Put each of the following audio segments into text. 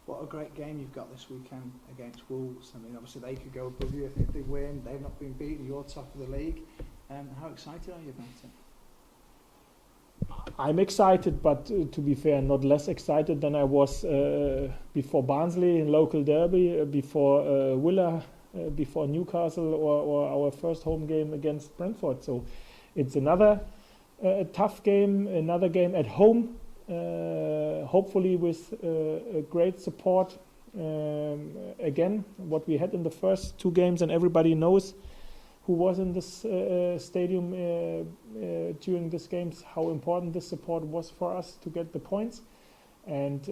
What a great game you've got this weekend against Wolves. I mean, obviously they could go above you if they win. They've not been beaten. You're top of the league. How excited are you about it? I'm excited, but to be fair, not less excited than I was before Barnsley in local derby, before Villa, before Newcastle, or our first home game against Brentford. So it's another tough game, another game at home. Hopefully with great support again, what we had in the first two games, and everybody knows who was in this stadium during these games, how important this support was for us to get the points. And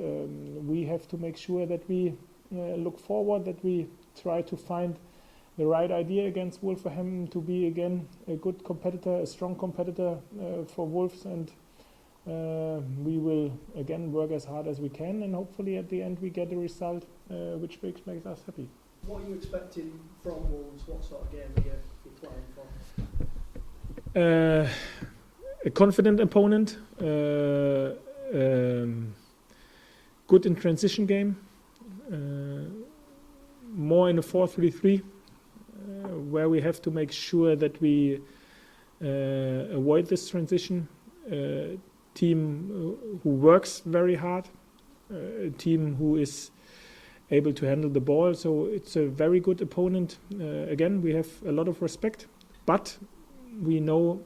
we have to make sure that we look forward, that we try to find the right idea against Wolverhampton to be again a good competitor, a strong competitor for Wolves, and we will again work as hard as we can, and hopefully at the end we get a result which makes us happy. What are you expecting from Wolves? What sort of game are you playing for? A confident opponent, good in transition game, more in a 4-3-3, where we have to make sure that we avoid this transition. Team who works very hard, a team who is able to handle the ball. So it's a very good opponent. Again, we have a lot of respect, but we know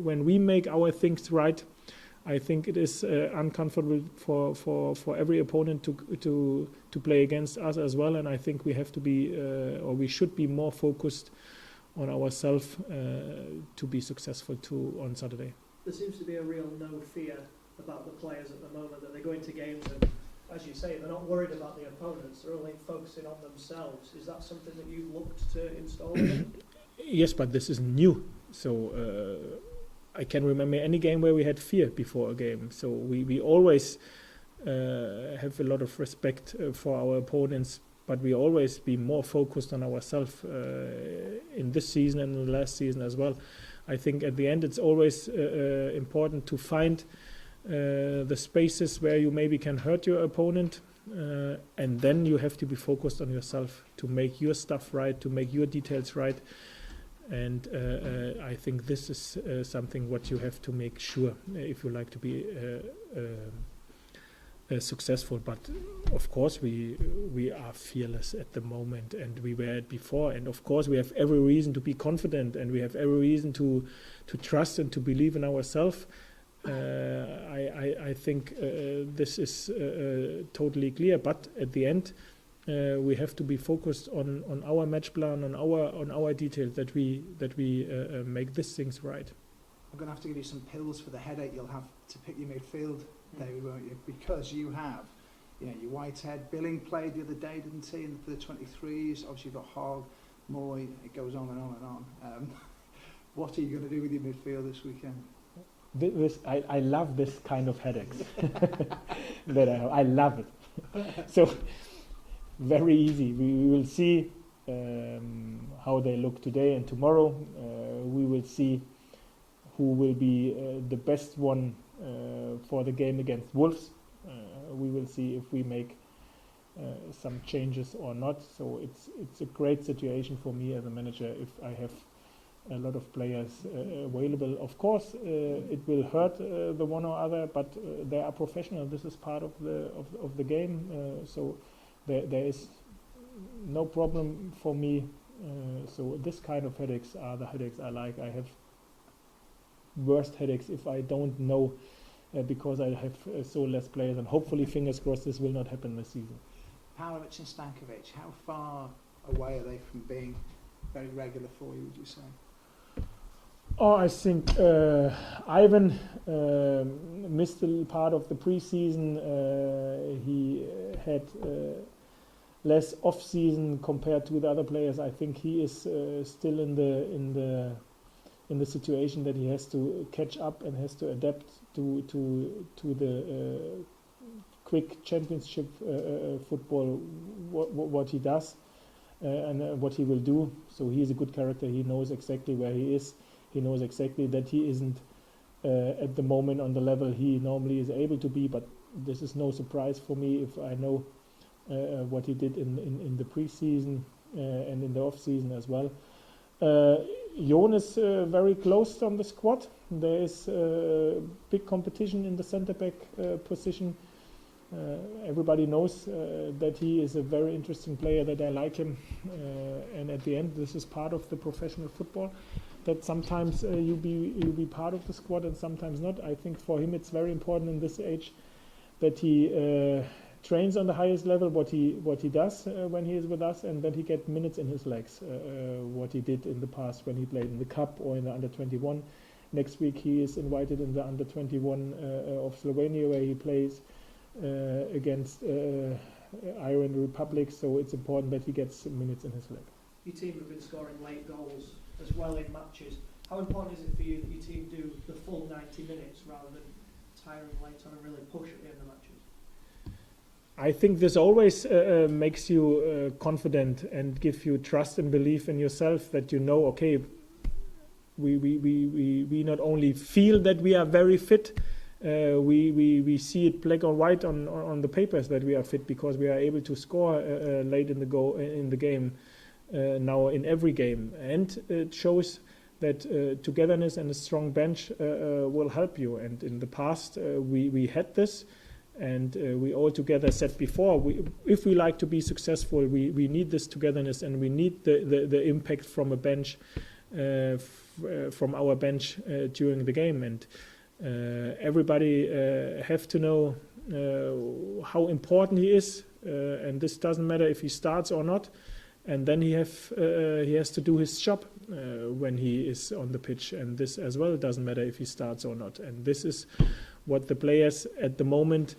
when we make our things right, I think it is uncomfortable for every opponent to play against us as well. And I think we have to be, or we should be more focused on ourselves to be successful on Saturday. There seems to be a real no fear about the players at the moment, that they go into games and, as you say, they're not worried about the opponents, they're only focusing on themselves. Is that something that you've looked to install in them? Yes, but this is new. So I can remember any game where we had fear before a game. So we always have a lot of respect for our opponents, but we always be more focused on ourselves in this season and in the last season as well. I think at the end it's always important to find the spaces where you maybe can hurt your opponent, and then you have to be focused on yourself to make your stuff right, to make your details right. And I think this is something what you have to make sure if you like to be successful. But of course we are fearless at the moment, and we were it before, and of course we have every reason to be confident, and we have every reason to trust and to believe in ourselves. I think this is totally clear, but at the end we have to be focused on our match plan, on our details, that we make these things right. I'm going to have to give you some pills for the headache you'll have to pick your midfield, David, won't you? Because you have, your Whitehead. Billing played the other day, didn't he, for the 23s. Obviously you've got Hogg, Moy, it goes on and on and on. What are you going to do with your midfield this weekend? I love this kind of headaches. That I love it. So very easy. We will see how they look today and tomorrow. We will see who will be the best one for the game against Wolves. We will see if we make some changes or not. So it's a great situation for me as a manager if I have a lot of players available. Of course, it will hurt the one or other, but they are professional. This is part of the game. So there is no problem for me. So this kind of headaches are the headaches I like. I have worst headaches if I don't know, because I have so less players, and hopefully, fingers crossed, this will not happen this season. Pavlovic and Stankovic, how far away are they from being very regular for you, would you say? Oh, I think Ivan missed a part of the preseason. He had less off-season compared to the other players. I think he is still in the situation that he has to catch up and has to adapt to the quick championship football, what he does and what he will do. So he is a good character. He knows exactly where he is. He knows exactly that he isn't at the moment on the level he normally is able to be, but this is no surprise for me if I know what he did in the pre-season and in the off-season as well. Jon is very close on the squad. There is big competition in the centre-back position. Everybody knows that he is a very interesting player, that I like him. And at the end, this is part of the professional football, that sometimes you be part of the squad and sometimes not. I think for him it's very important in this age that he trains on the highest level, what he does when he is with us, and that he get minutes in his legs, what he did in the past when he played in the cup or in the under-21. Next week he is invited in the under-21 of Slovenia, where he plays against Iron Republic, so it's important that he gets minutes in his leg. Your team have been scoring late goals as well in matches. How important is it for you that your team do the full 90 minutes rather than tiring late on and really push at the end of matches? I think this always makes you confident and give you trust and belief in yourself, that you know, okay, we not only feel that we are very fit, we see it black or white on the papers that we are fit, because we are able to score late in the game now in every game, and it shows that togetherness and a strong bench will help you. And in the past we had this, and we all together said before, if we like to be successful, we need this togetherness, and we need the impact from a bench, from our bench during the game. And everybody have to know how important he is, and this doesn't matter if he starts or not. And then he has to do his job when he is on the pitch, and this as well doesn't matter if he starts or not. And this is what the players at the moment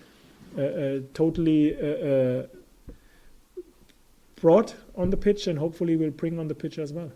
totally brought on the pitch, and hopefully will bring on the pitch as well.